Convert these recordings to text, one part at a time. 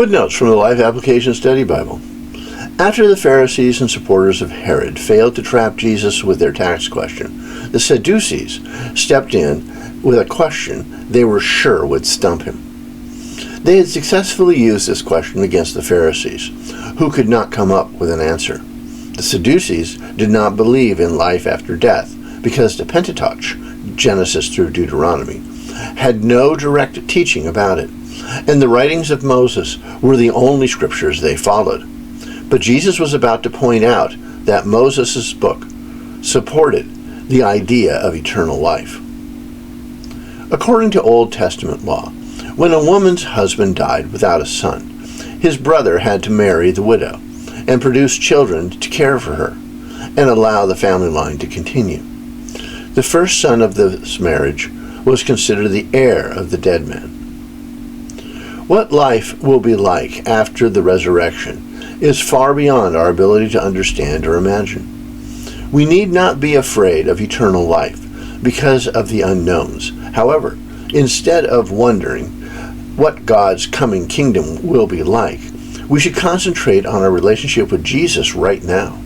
Footnotes from the Life Application Study Bible. After the Pharisees and supporters of Herod failed to trap Jesus with their tax question, the Sadducees stepped in with a question they were sure would stump him. They had successfully used this question against the Pharisees, who could not come up with an answer. The Sadducees did not believe in life after death because the Pentateuch, Genesis through Deuteronomy, had no direct teaching about it, and the writings of Moses were the only scriptures they followed. But Jesus was about to point out that Moses' book supported the idea of eternal life. According to Old Testament law, when a woman's husband died without a son, his brother had to marry the widow and produce children to care for her and allow the family line to continue. The first son of this marriage was considered the heir of the dead man. What life will be like after the resurrection is far beyond our ability to understand or imagine. We need not be afraid of eternal life because of the unknowns. However, instead of wondering what God's coming kingdom will be like, we should concentrate on our relationship with Jesus right now,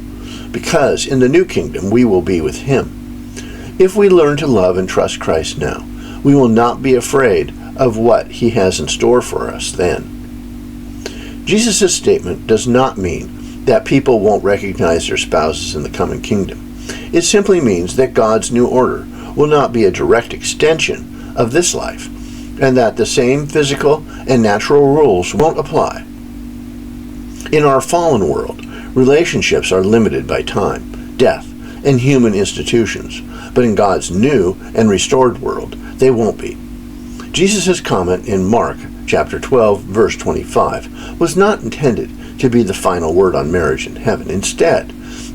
because in the new kingdom we will be with Him. If we learn to love and trust Christ now, we will not be afraid of what He has in store for us then. Jesus' statement does not mean that people won't recognize their spouses in the coming kingdom. It simply means that God's new order will not be a direct extension of this life, and that the same physical and natural rules won't apply. In our fallen world, relationships are limited by time, death, and human institutions, but in God's new and restored world, they won't be. Jesus' comment in Mark chapter 12, verse 25, was not intended to be the final word on marriage in heaven. Instead,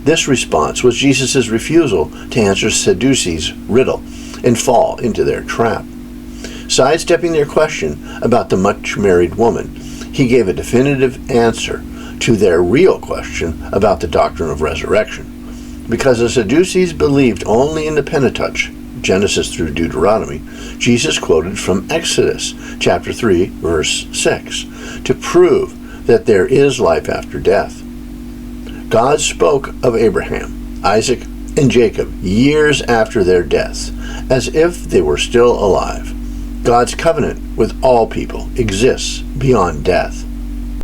this response was Jesus' refusal to answer Sadducees' riddle and fall into their trap. Sidestepping their question about the much-married woman, he gave a definitive answer to their real question about the doctrine of resurrection. Because the Sadducees believed only in the Pentateuch, Genesis through Deuteronomy, Jesus quoted from Exodus chapter 3, verse 6, to prove that there is life after death. God spoke of Abraham, Isaac, and Jacob years after their deaths, as if they were still alive. God's covenant with all people exists beyond death.